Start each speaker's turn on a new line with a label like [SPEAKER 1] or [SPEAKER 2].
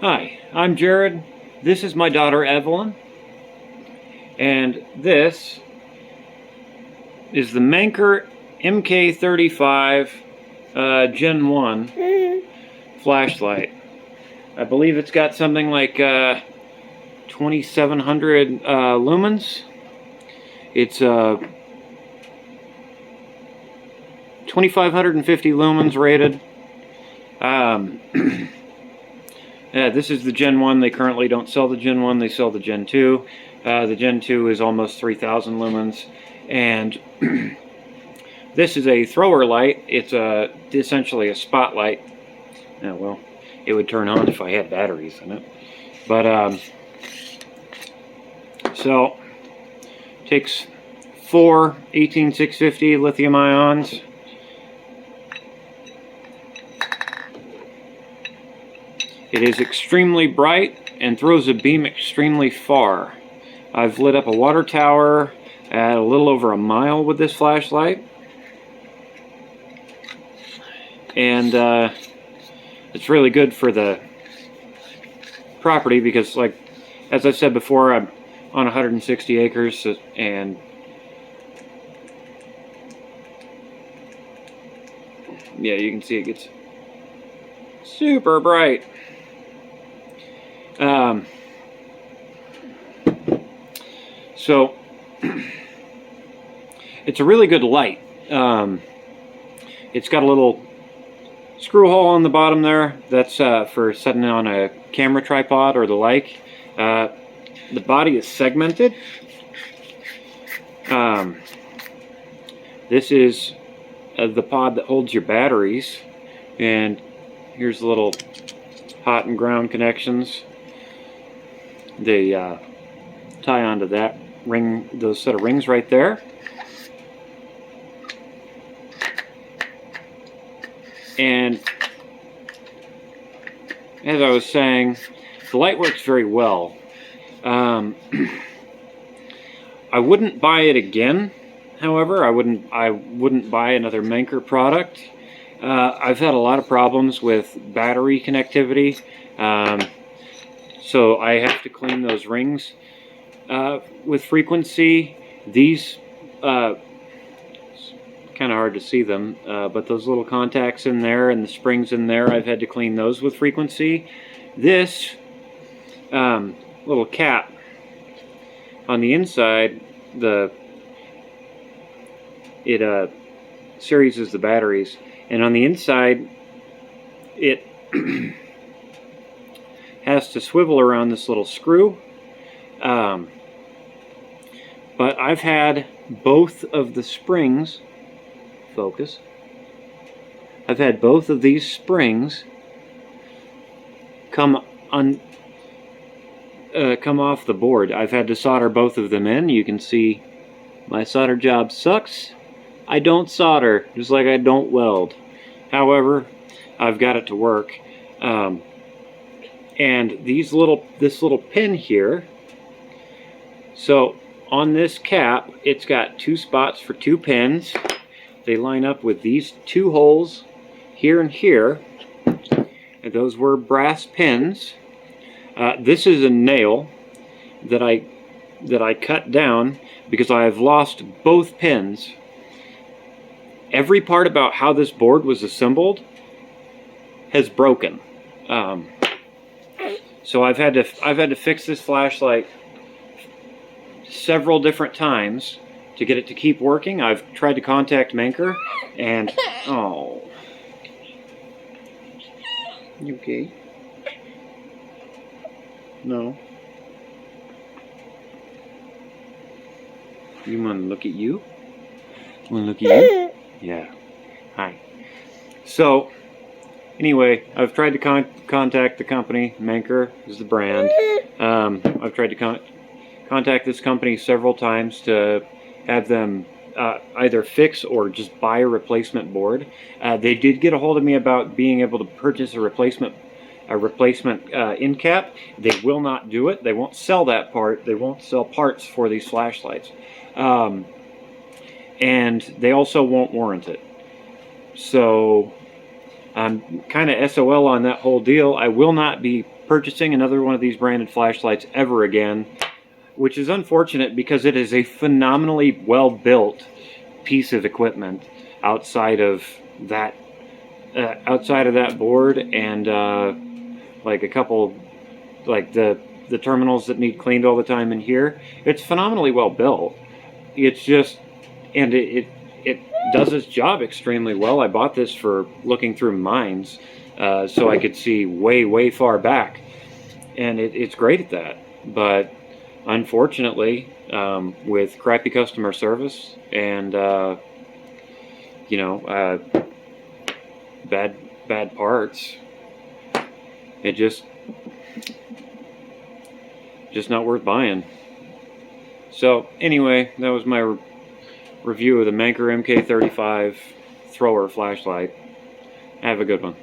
[SPEAKER 1] Hi, I'm Jared. This is my daughter Evelyn. And this is the Manker mk35 Gen 1 flashlight. I believe it's got something like 2700 lumens. It's 2550 lumens rated. This is the Gen 1. They currently don't sell the Gen 1, they sell the Gen 2. The Gen 2 is almost 3000 lumens. And this is a thrower light. It's essentially a spotlight. Well, it would turn on if I had batteries in it. But, so, takes 4 18650 lithium ions. It is extremely bright and throws a beam extremely far. I've lit up a water tower at a little over a mile with this flashlight. And it's really good for the property because, like, as I said before, I'm on 160 acres and yeah, you can see it gets super bright. So it's a really good light. It's got a little screw hole on the bottom there. That's for setting on a camera tripod or the like. The body is segmented. This is the pod that holds your batteries, and here's the little hot and ground connections. They tie onto that ring, those set of rings right there. And as I was saying, the light works very well. I wouldn't buy it again. However, I wouldn't buy another Manker product. I've had a lot of problems with battery connectivity. So I have to clean those rings with frequency. These, it's kind of hard to see them, but those little contacts in there and the springs in there, I've had to clean those with frequency. This little cap on the inside, it series the batteries, and on the inside it has to swivel around this little screw. But I've had both of the springs focus. I've had both of these springs come off the board. I've had to solder both of them in. You can see my solder job sucks. I don't solder, just like I don't weld. However, I've got it to work. And this little pin here, so on this cap, it's got 2 spots for 2 pins. They line up with these 2 holes here and here, and those were brass pins. This is a nail that I cut down because I have lost both pins. Every part about how this board was assembled has broken. So I've had to fix this flashlight several different times to get it to keep working. I've tried to contact Manker, and oh, you okay? No. You want to look at you? Want to look at you? Yeah. Hi. So, anyway, I've tried to contact the company. Manker is the brand. I've tried to contact this company several times to have them either fix or just buy a replacement board. They did get a hold of me about being able to purchase a replacement end cap. They will not do it. They won't sell that part. They won't sell parts for these flashlights. And they also won't warrant it. So I'm kind of SOL on that whole deal. I will not be purchasing another one of these branded flashlights ever again, which is unfortunate because it is a phenomenally well-built piece of equipment outside of that board and like a couple, like the terminals that need cleaned all the time in here. It's phenomenally well built. It's just, and it does its job extremely well. I bought this for looking through mines, so I could see way far back, and it's great at that. But unfortunately, with crappy customer service and you know, bad parts, it just not worth buying. So anyway, that was my review of the Manker mk35 thrower flashlight. Have a good one.